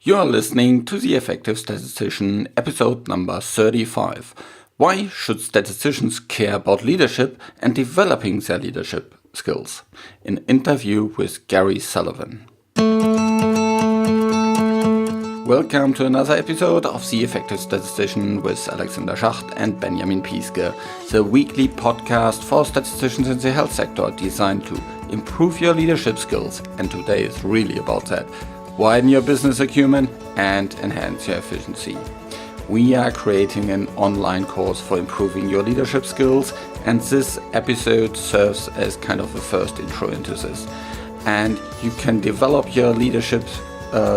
You are listening to The Effective Statistician, episode number 35. Why should statisticians care about leadership and developing their leadership skills? An interview with Gary Sullivan. Welcome to another episode of The Effective Statistician with Alexander Schacht and Benjamin Pieske, the weekly podcast for statisticians in the health sector designed to improve your leadership skills. And today is really about that. Widen your business acumen and enhance your efficiency. We are creating an online course for improving your leadership skills, and this episode serves as kind of a first intro into this. And you can develop your leadership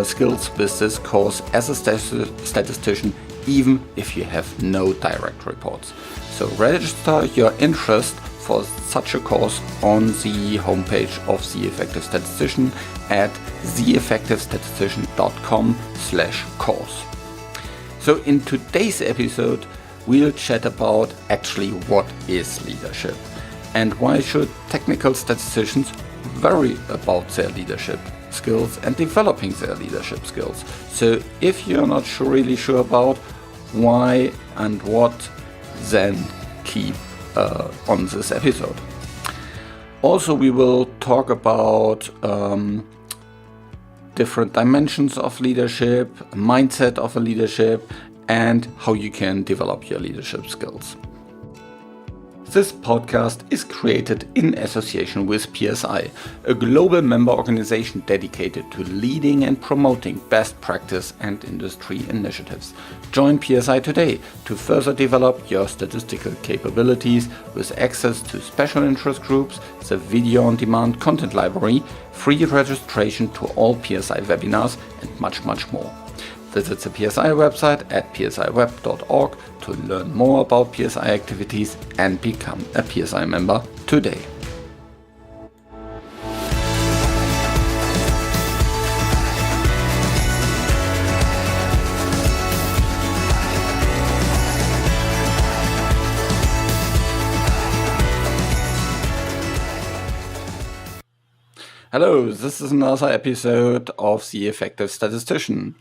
skills with this course as a statistician, even if you have no direct reports. So register your interest for such a course on the homepage of The Effective Statistician at theeffectivestatistician.com/course. So in today's episode, we'll chat about actually what is leadership and why should technical statisticians worry about their leadership skills and developing their leadership skills. So if you're not really sure about why and what, then keep on this episode. Also, we will talk about different dimensions of leadership, mindset of a leadership, and how you can develop your leadership skills. This podcast is created in association with PSI, a global member organization dedicated to leading and promoting best practice and industry initiatives. Join PSI today to further develop your statistical capabilities with access to special interest groups, the video-on-demand content library, free registration to all PSI webinars, and much, much more. Visit the PSI website at psiweb.org to learn more about PSI activities and become a PSI member today. Hello, this is another episode of The Effective Statistician.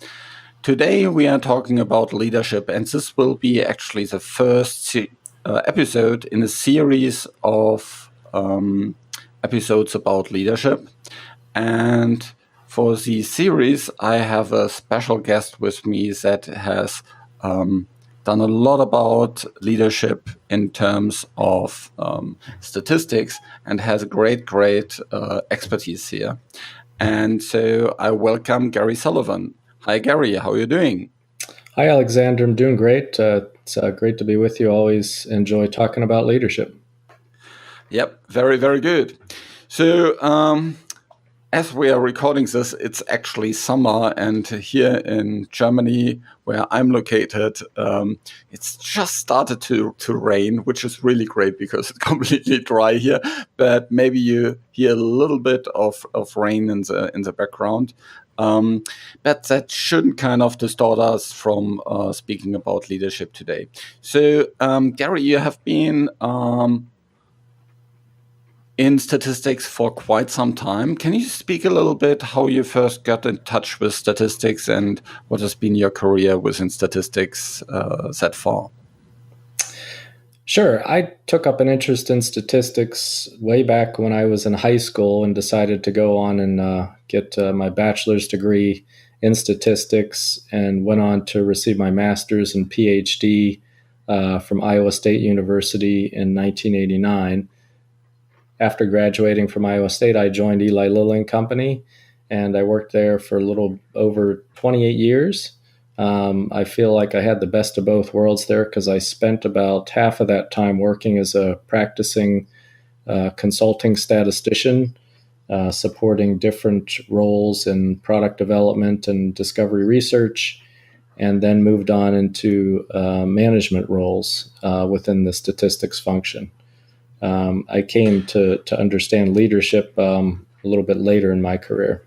Today we are talking about leadership, and this will be actually the first episode in a series of episodes about leadership. And for the series, I have a special guest with me that has done a lot about leadership in terms of statistics and has great expertise here. And so I welcome Gary Sullivan. Hi, Gary. How are you doing? Hi, Alexander. I'm doing great. It's great to be with you. Always enjoy talking about leadership. Yep. Very, very good. So as we are recording this, it's actually summer. And here in Germany, where I'm located, it's just started to rain, which is really great because it's completely dry here. But maybe you hear a little bit of rain in the background. But that shouldn't kind of distort us from speaking about leadership today. So, Gary, you have been in statistics for quite some time. Can you speak a little bit how you first got in touch with statistics and what has been your career within statistics that far? Sure. I took up an interest in statistics way back when I was in high school and decided to go on and get my bachelor's degree in statistics and went on to receive my master's and PhD from Iowa State University in 1989. After graduating from Iowa State, I joined Eli Lilly and Company, and I worked there for a little over 28 years. I feel like I had the best of both worlds there because I spent about half of that time working as a practicing consulting statistician, supporting different roles in product development and discovery research, and then moved on into management roles within the statistics function. I came to understand leadership a little bit later in my career.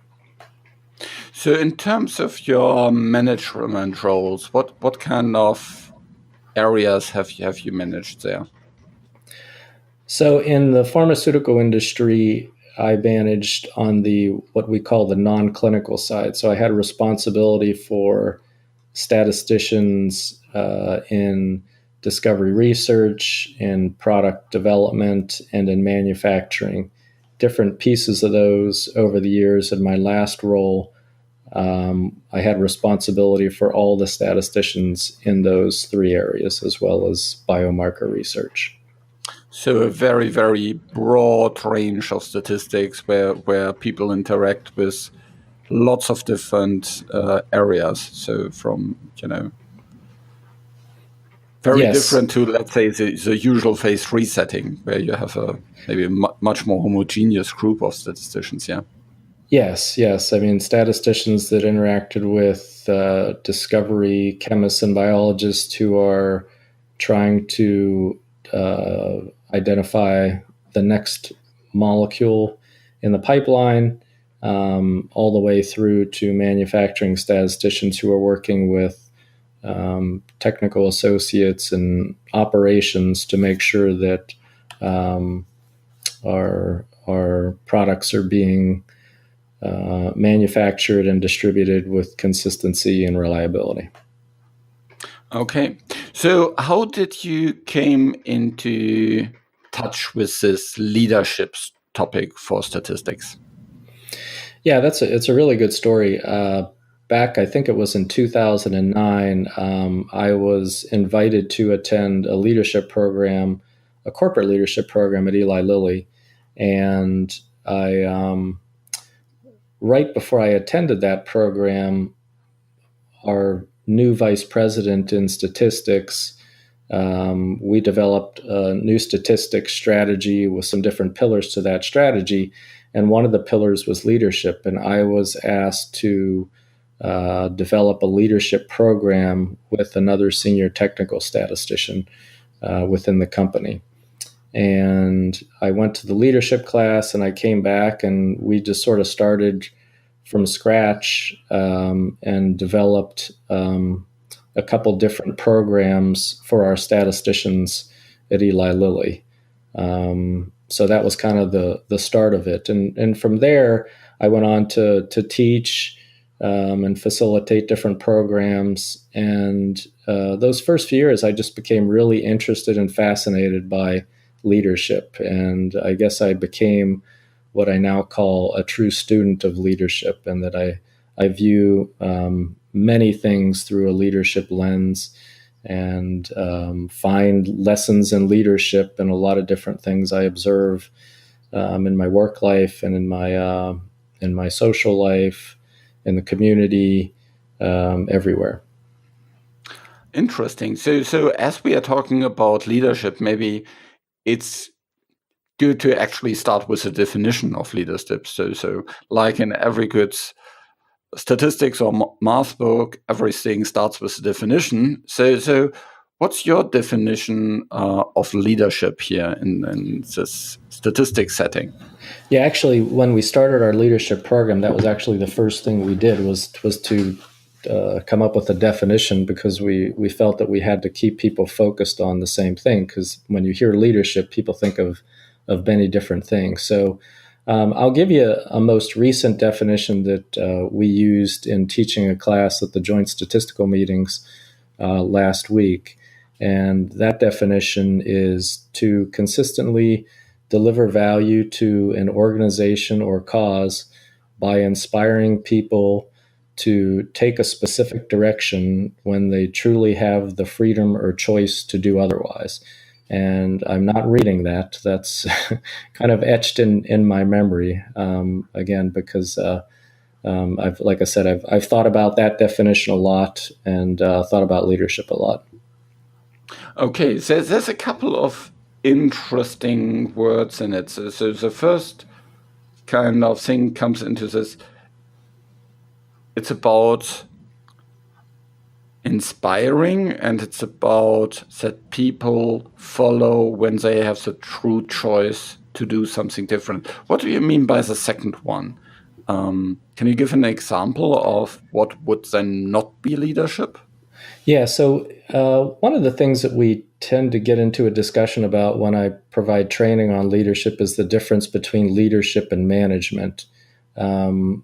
So in terms of your management roles, what kind of areas have you managed there? So in the pharmaceutical industry, I managed on the what we call the non-clinical side. So I had responsibility for statisticians in discovery research, in product development, and in manufacturing. Different pieces of those over the years. In my last role, I had responsibility for all the statisticians in those three areas, as well as biomarker research. So a very, very broad range of statistics where people interact with lots of different areas. So from, very Yes. different to, let's say, the usual phase 3 setting, where you have maybe a much more homogeneous group of statisticians, yeah? Yes. I mean, statisticians that interacted with discovery chemists and biologists who are trying to identify the next molecule in the pipeline, all the way through to manufacturing statisticians who are working with technical associates and operations to make sure that our products are being manufactured and distributed with consistency and reliability. Okay. So how did you came into touch with this leadership topic for statistics? Yeah, it's a really good story. Back, I think it was in 2009, I was invited to attend a leadership program, a corporate leadership program at Eli Lilly. And right before I attended that program, our new vice president in statistics, we developed a new statistics strategy with some different pillars to that strategy. And one of the pillars was leadership. And I was asked to develop a leadership program with another senior technical statistician within the company. And I went to the leadership class and I came back and we just sort of started from scratch and developed a couple different programs for our statisticians at Eli Lilly. So that was kind of the start of it. And from there, I went on to teach and facilitate different programs. And those first few years, I just became really interested and fascinated by leadership. And I guess I became what I now call a true student of leadership, and that I view many things through a leadership lens and find lessons in leadership and a lot of different things I observe in my work life and in my social life, in the community, everywhere. Interesting. So as we are talking about leadership, maybe it's good to actually start with a definition of leadership. So like in every good statistics or math book, everything starts with a definition. So what's your definition of leadership here in this statistics setting? Yeah, actually, when we started our leadership program, that was actually the first thing we did was to come up with a definition, because we felt that we had to keep people focused on the same thing. Because when you hear leadership, people think of many different things. So I'll give you a most recent definition that we used in teaching a class at the joint statistical meetings last week. And that definition is to consistently deliver value to an organization or cause by inspiring people to take a specific direction when they truly have the freedom or choice to do otherwise. And I'm not reading that. That's kind of etched in my memory, again, because like I said, I've thought about that definition a lot and thought about leadership a lot. Okay, so there's a couple of interesting words in it. So the first kind of thing comes into this. It's about inspiring, and it's about that people follow when they have the true choice to do something different. What do you mean by the second one? Can you give an example of what would then not be leadership? Yeah, so one of the things that we tend to get into a discussion about when I provide training on leadership is the difference between leadership and management. And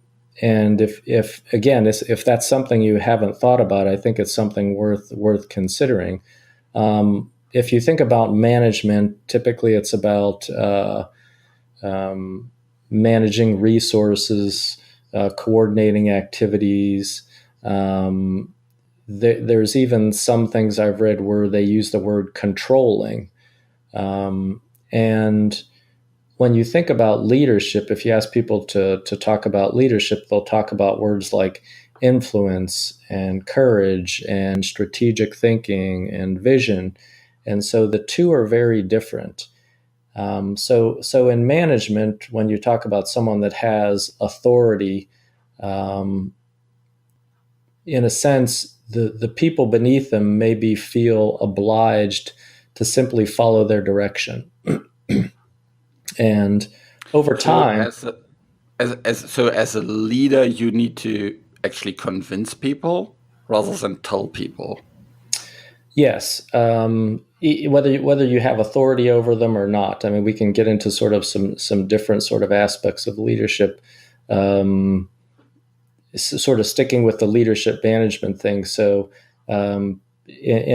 if that's something you haven't thought about, I think it's something worth considering. If you think about management, typically it's about managing resources, coordinating activities. There's even some things I've read where they use the word controlling. And when you think about leadership, if you ask people to talk about leadership, they'll talk about words like influence and courage and strategic thinking and vision. And so the two are very different. So in management, when you talk about someone that has authority, in a sense, the people beneath them maybe feel obliged to simply follow their direction. And over time, as a leader, you need to actually convince people rather than tell people. Yes, whether you have authority over them or not. I mean, we can get into sort of some different sort of aspects of leadership. Sort of sticking with the leadership management thing. So, in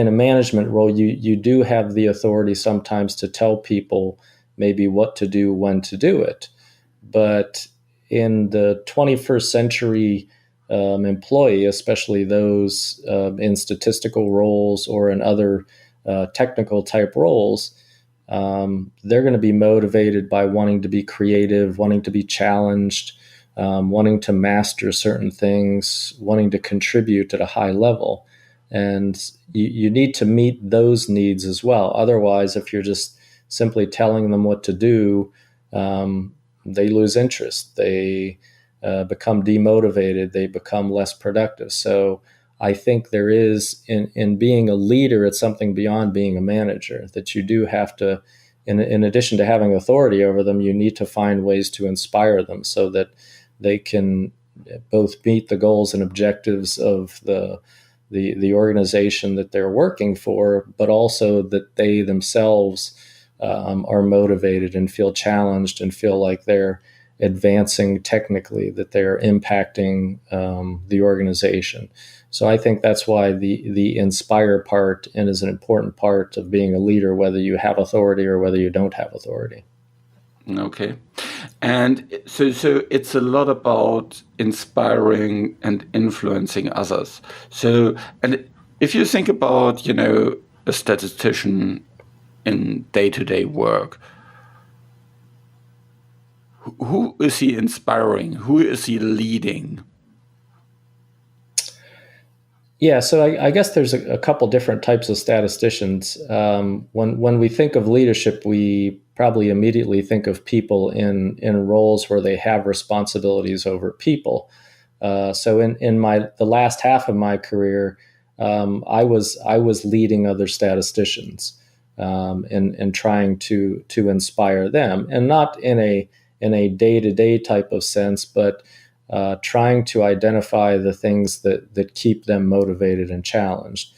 a management role, you do have the authority sometimes to tell people maybe what to do, when to do it. But in the 21st century employee, especially those in statistical roles or in other technical type roles, they're going to be motivated by wanting to be creative, wanting to be challenged, wanting to master certain things, wanting to contribute at a high level. And you need to meet those needs as well. Otherwise, if you're just simply telling them what to do, they lose interest. They become demotivated. They become less productive. So I think there is, in being a leader, it's something beyond being a manager, that you do have to, in addition to having authority over them, you need to find ways to inspire them so that they can both meet the goals and objectives of the organization that they're working for, but also that they themselves are motivated and feel challenged and feel like they're advancing technically, that they're impacting the organization. So I think that's why the inspire part and is an important part of being a leader, whether you have authority or whether you don't have authority. Okay. And so it's a lot about inspiring and influencing others. So, and if you think about, a statistician in day-to-day work, who is he inspiring? Who is he leading? Yeah, so I guess there's a couple different types of statisticians. When we think of leadership, we probably immediately think of people in roles where they have responsibilities over people. So in the last half of my career, I was leading other statisticians and trying to inspire them, and not in a day-to-day type of sense, but trying to identify the things that keep them motivated and challenged.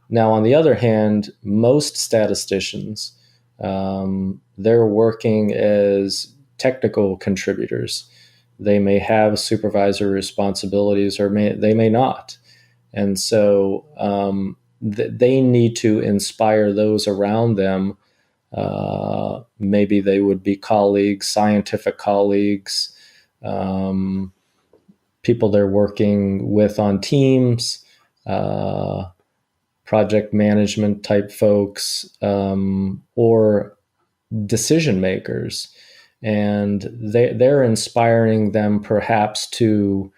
Now, on the other hand, most statisticians, they're working as technical contributors. They may have supervisory responsibilities or they may not. And so they need to inspire those around them. Maybe they would be colleagues, scientific colleagues, people they're working with on teams, project management type folks, or decision makers. And they're inspiring them perhaps to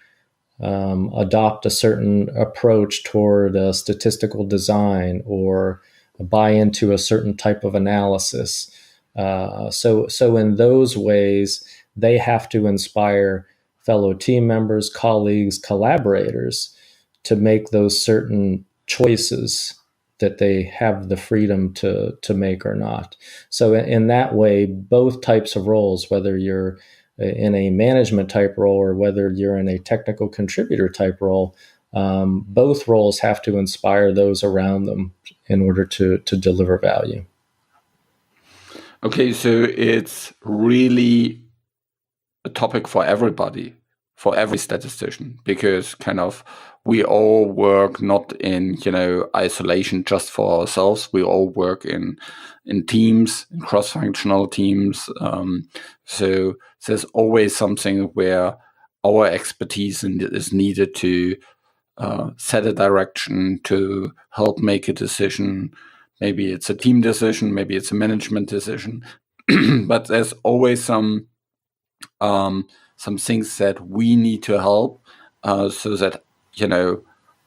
adopt a certain approach toward a statistical design or buy into a certain type of analysis. So in those ways, they have to inspire fellow team members, colleagues, collaborators to make those certain choices that they have the freedom to make or not. So in that way, both types of roles, whether you're in a management type role or whether you're in a technical contributor type role, both roles have to inspire those around them in order to deliver value. Okay, so it's really a topic for everybody, for every statistician, because kind of we all work not in isolation just for ourselves. We all work in teams, in cross-functional teams. So there's always something where our expertise is needed to set a direction, to help make a decision. Maybe it's a team decision, maybe it's a management decision, but there's always some things that we need to help so that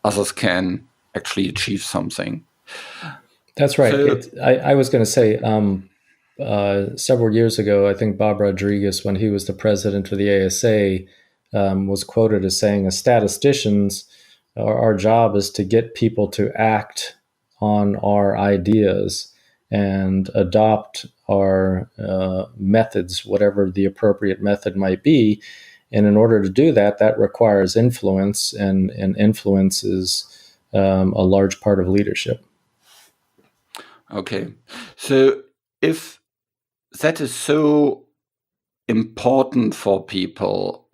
others can actually achieve something. That's right. So, I was going to say several years ago, I think Bob Rodriguez, when he was the president of the ASA, was quoted as saying, "As statisticians, our job is to get people to act on our ideas and adopt our methods, whatever the appropriate method might be. And in order to do that, that requires influence, and influence is a large part of leadership." Okay. So if that is so important for people,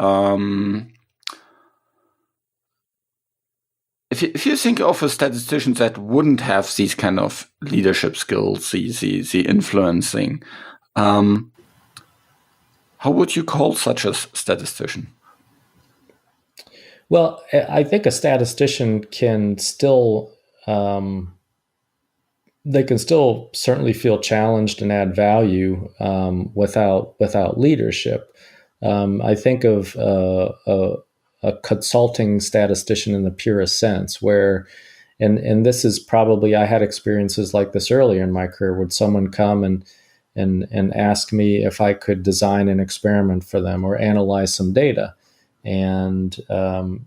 if you think of a statistician that wouldn't have these kind of leadership skills, the influencing, how would you call such a statistician? Well, I think a statistician can still they can still certainly feel challenged and add value without leadership. I think of a consulting statistician in the purest sense, where, and this is probably, I had experiences like this earlier in my career. Would someone come and ask me if I could design an experiment for them or analyze some data? And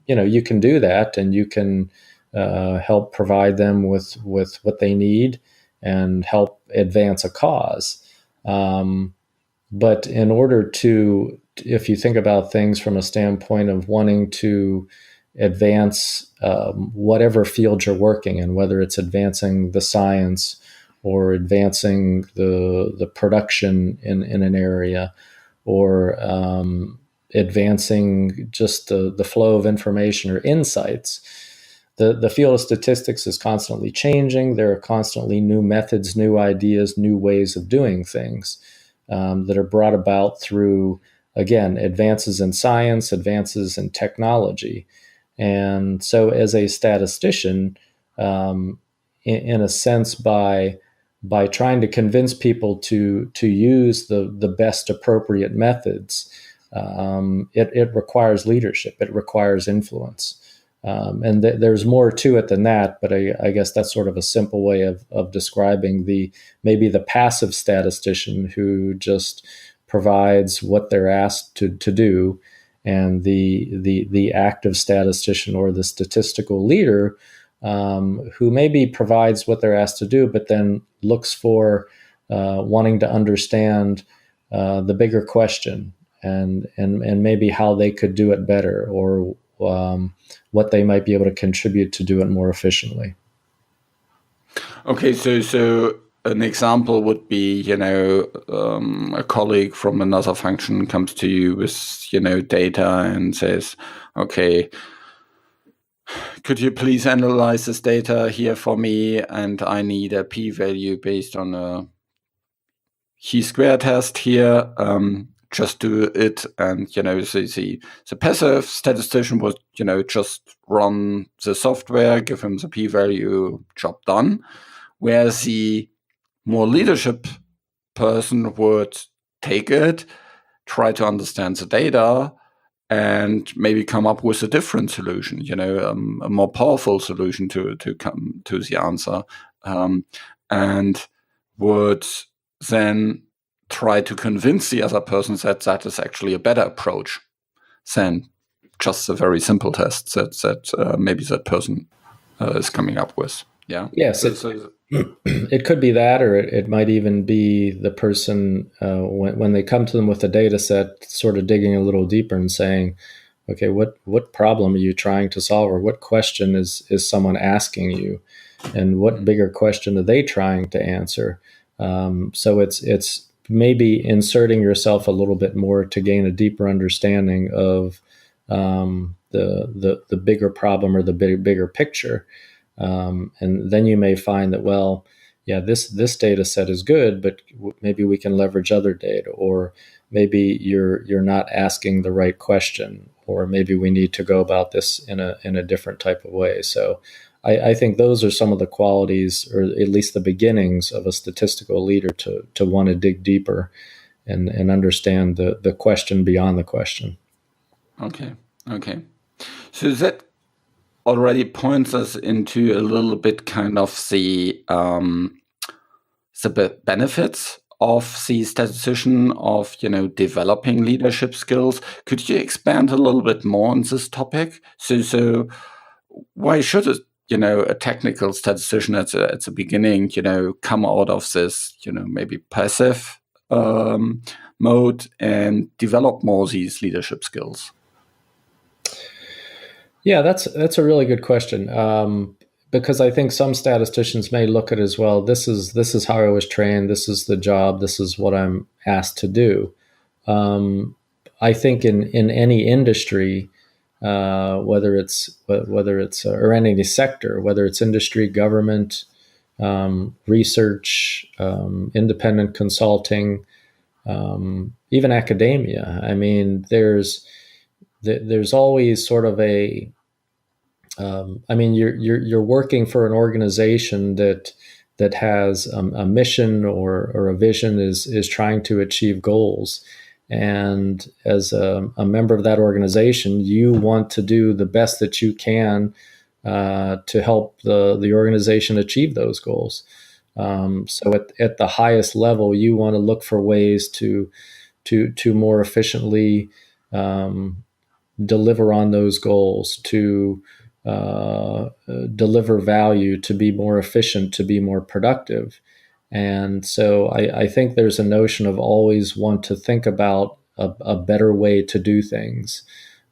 you can do that, and you can help provide them with what they need and help advance a cause. But in order to, if you think about things from a standpoint of wanting to advance whatever field you're working in, whether it's advancing the science or advancing the production in an area, or advancing just the flow of information or insights, the field of statistics is constantly changing. There are constantly new methods, new ideas, new ways of doing things that are brought about through, again, advances in science, advances in technology. And so as a statistician, in a sense, by trying to convince people to use the best appropriate methods, it requires leadership. It requires influence. And there's more to it than that, but I guess that's sort of a simple way of describing maybe the passive statistician who just provides what they're asked to do, and the active statistician or the statistical leader who maybe provides what they're asked to do, but then looks for wanting to understand the bigger question and maybe how they could do it better, or what they might be able to contribute to do it more efficiently. Okay, so an example would be, a colleague from another function comes to you with, data and says, okay, could you please analyze this data here for me? And I need a p-value based on a chi-square test here. Just do it, and the passive statistician would just run the software, give him the p-value, job done. Whereas the more leadership person would take it, try to understand the data, and maybe come up with a different solution, a more powerful solution to come to the answer, and would then try to convince the other person that that is actually a better approach than just a very simple test that maybe that person is coming up with. Yeah. Yes. It could be that, or it might even be the person when they come to them with a data set, sort of digging a little deeper and saying, okay, what problem are you trying to solve, or what question is someone asking you, and what bigger question are they trying to answer? So it's maybe inserting yourself a little bit more to gain a deeper understanding of the bigger problem or the bigger picture, and then you may find that, well, yeah, this data set is good, but maybe we can leverage other data, or maybe you're not asking the right question, or maybe we need to go about this in a different type of way. So I think those are some of the qualities, or at least the beginnings of a statistical leader, to want to dig deeper and understand the question beyond the question. Okay. So that already points us into a little bit kind of the benefits of the statistician, of developing leadership skills. Could you expand a little bit more on this topic? So why should a technical statistician at the beginning come out of this maybe passive mode and develop more these leadership skills? Yeah, that's a really good question, because I think some statisticians may look at it as, well, this is how I was trained, this is the job, this is what I'm asked to do. I think in any industry, whether it's or in any sector, whether it's industry, government, research, independent consulting, even academia. I mean, there's always sort of a you're working for an organization that has a mission or a vision, is trying to achieve goals. And as a member of that organization, you want to do the best that you can to help the organization achieve those goals. So at the highest level, you want to look for ways to more efficiently deliver on those goals, to deliver value, to be more efficient, to be more productive. And so I think there's a notion of always want to think about a better way to do things,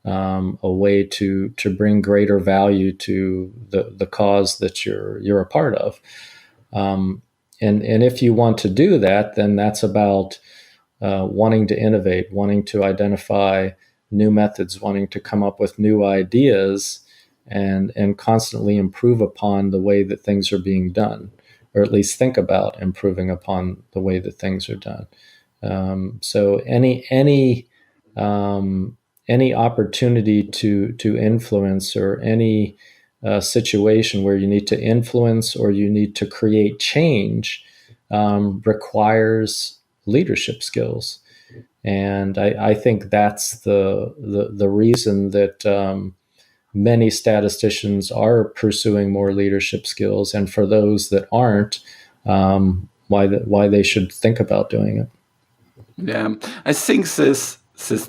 a way to bring greater value to the cause that you're a part of. And if you want to do that, then that's about wanting to innovate, wanting to identify new methods, wanting to come up with new ideas, and constantly improve upon the way that things are being done, or at least think about improving upon the way that things are done. So any opportunity to influence, or any situation where you need to influence or you need to create change, requires leadership skills. And I think that's the reason that many statisticians are pursuing more leadership skills, and for those that aren't, why they should think about doing it. Yeah, I think this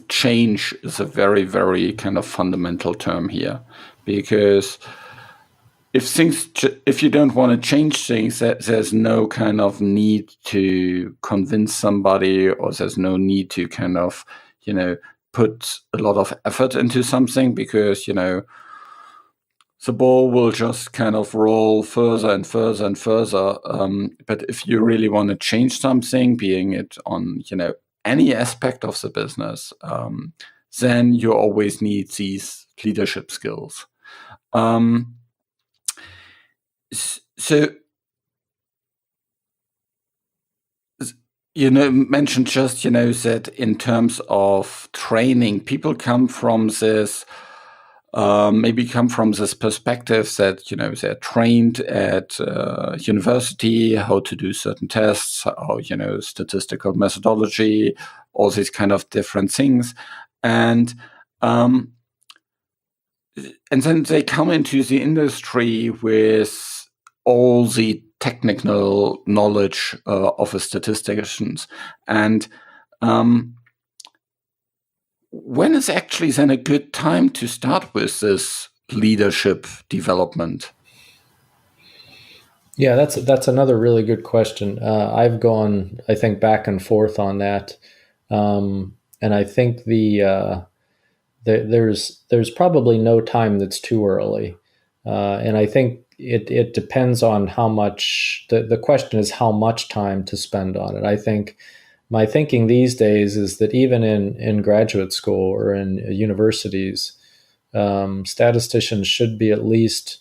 change is a very, very kind of fundamental term here, because if you don't want to change things, there's no kind of need to convince somebody, or there's no need to kind of put a lot of effort into something, because the ball will just kind of roll further and further and further. But if you really want to change something, being it on any aspect of the business, then you always need these leadership skills. So mentioned just that in terms of training, people come from this. Maybe come from this perspective that they're trained at university how to do certain tests, how statistical methodology, all these kind of different things, and then they come into the industry with all the technical knowledge of a statisticians, and when is actually then a good time to start with this leadership development? Yeah, that's another really good question. I've gone, I think, back and forth on that, and I think the there's probably no time that's too early, and I think it depends on how much. The question is how much time to spend on it. I think my thinking these days is that even in graduate school or in universities, statisticians should be at least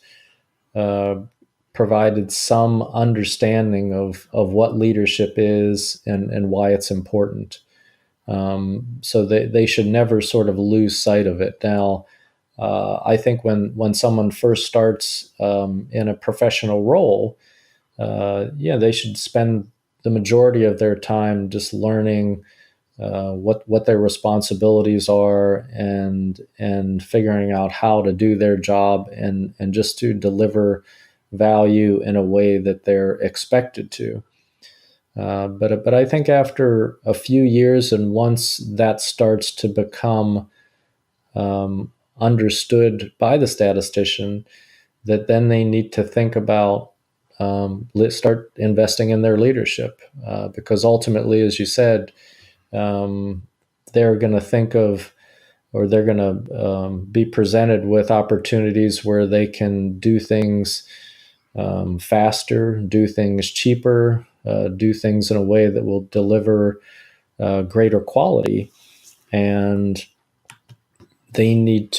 provided some understanding of what leadership is and why it's important. So they should never sort of lose sight of it. Now, I think when someone first starts in a professional role, they should spend the majority of their time just learning what their responsibilities are and figuring out how to do their job and just to deliver value in a way that they're expected to. But I think after a few years and once that starts to become understood by the statistician, that then they need to think about start investing in their leadership because ultimately, as you said, they're going to think of or they're going to be presented with opportunities where they can do things faster, do things cheaper, do things in a way that will deliver greater quality, and they need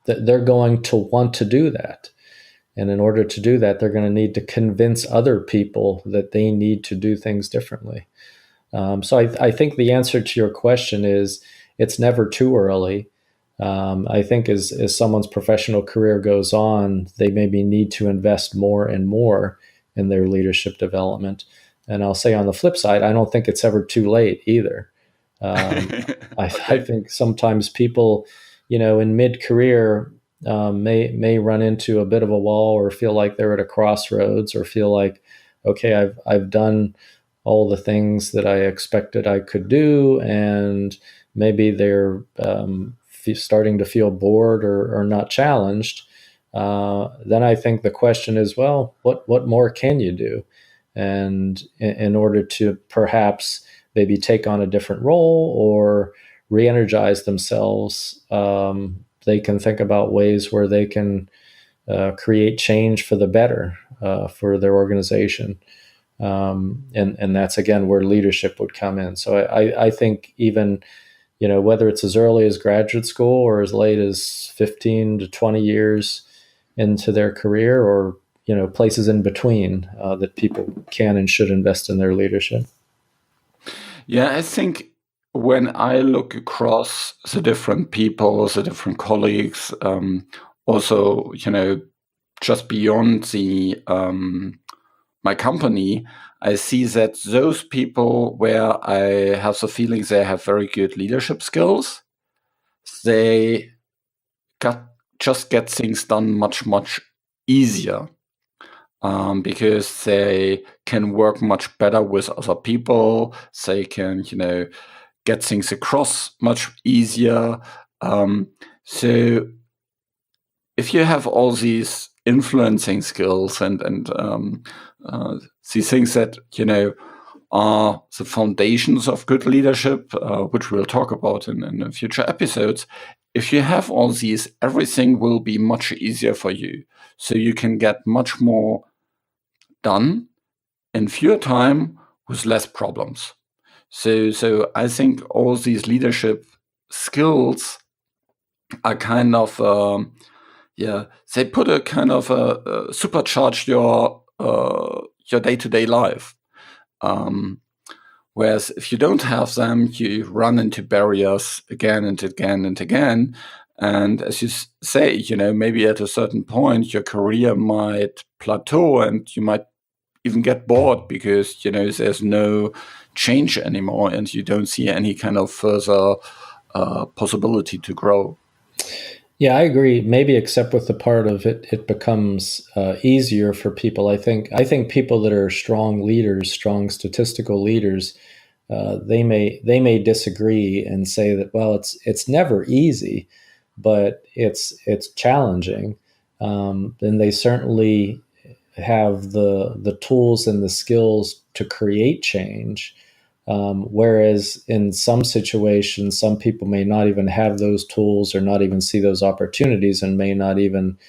they're going to want to do that. And in order to do that, they're going to need to convince other people that they need to do things differently. So I think the answer to your question is it's never too early. I think as someone's professional career goes on, they maybe need to invest more and more in their leadership development. And I'll say on the flip side, I don't think it's ever too late either. I think sometimes people, in mid-career may run into a bit of a wall or feel like they're at a crossroads or feel like, okay, I've done all the things that I expected I could do, and maybe they're starting to feel bored or not challenged. Then I think the question is, well, what more can you do? And in order to perhaps maybe take on a different role or re-energize themselves, they can think about ways where they can create change for the better for their organization. And that's, again, where leadership would come in. So I think even, whether it's as early as graduate school or as late as 15 to 20 years into their career or, places in between, that people can and should invest in their leadership. Yeah, I think when I look across the different people, the different colleagues, also, just beyond the my company, I see that those people where I have the feeling they have very good leadership skills, they just get things done much, much easier. Because they can work much better with other people. They can, get things across much easier. So if you have all these influencing skills and these things that, are the foundations of good leadership, which we'll talk about in future episodes, if you have all these, everything will be much easier for you. So you can get much more done in fewer time with less problems. So I think all these leadership skills are kind of they put a kind of supercharge your day-to-day life. Whereas if you don't have them, you run into barriers again and again and again. And as you say, maybe at a certain point, your career might plateau and you might even get bored because, there's no change anymore and you don't see any kind of further possibility to grow. Yeah, I agree. Maybe except with the part of it becomes easier for people. I think people that are strong leaders, strong statistical leaders, they may disagree and say that, well, it's never easy, but it's challenging. And they certainly have the tools and the skills to create change. Whereas in some situations, some people may not even have those tools or not even see those opportunities and may not even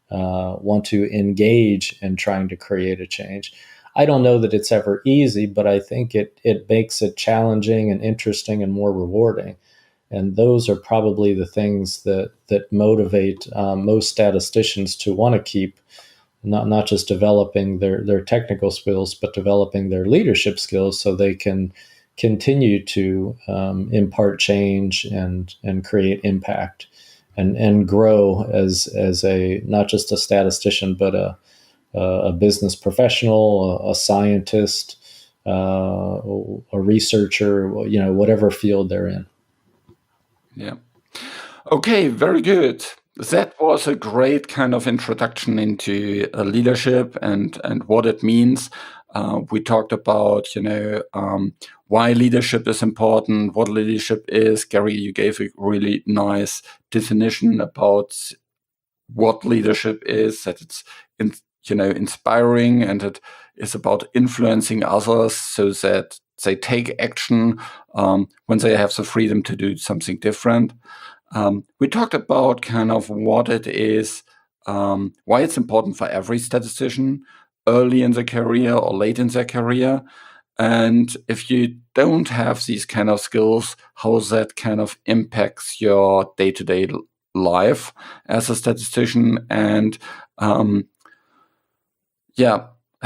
want to engage in trying to create a change. I don't know that it's ever easy, but I think it makes it challenging and interesting and more rewarding. And those are probably the things that motivate most statisticians to want to keep not just developing their technical skills, but developing their leadership skills so they can continue to impart change and create impact and grow as a not just a statistician, but a business professional, a scientist, a researcher, whatever field they're in. Yeah. Okay, very good. That was a great kind of introduction into leadership and what it means. We talked about, why leadership is important, what leadership is. Gary, you gave a really nice definition about what leadership is, that it's, inspiring, and it is about influencing others so that they take action when they have the freedom to do something different. We talked about kind of what it is, why it's important for every statistician early in their career or late in their career. And if you don't have these kind of skills, how that kind of impacts your day-to-day life as a statistician. And I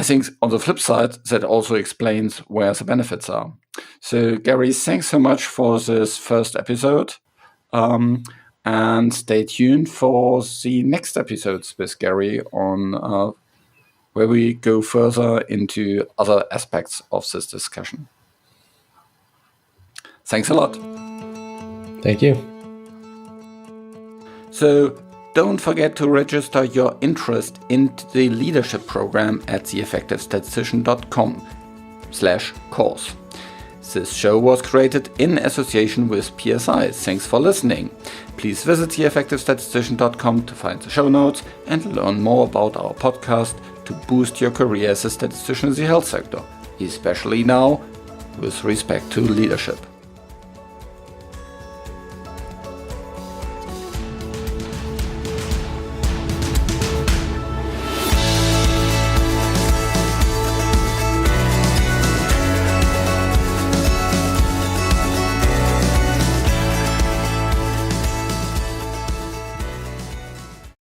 think on the flip side, that also explains where the benefits are. So Gary, thanks so much for this first episode. And stay tuned for the next episodes with Gary on where we go further into other aspects of this discussion. Thanks a lot. Thank you. So don't forget to register your interest in the leadership program at theeffectivestatistician.com/course. This show was created in association with PSI. Thanks for listening. Please visit theeffectivestatistician.com to find the show notes and learn more about our podcast to boost your career as a statistician in the health sector, especially now with respect to leadership.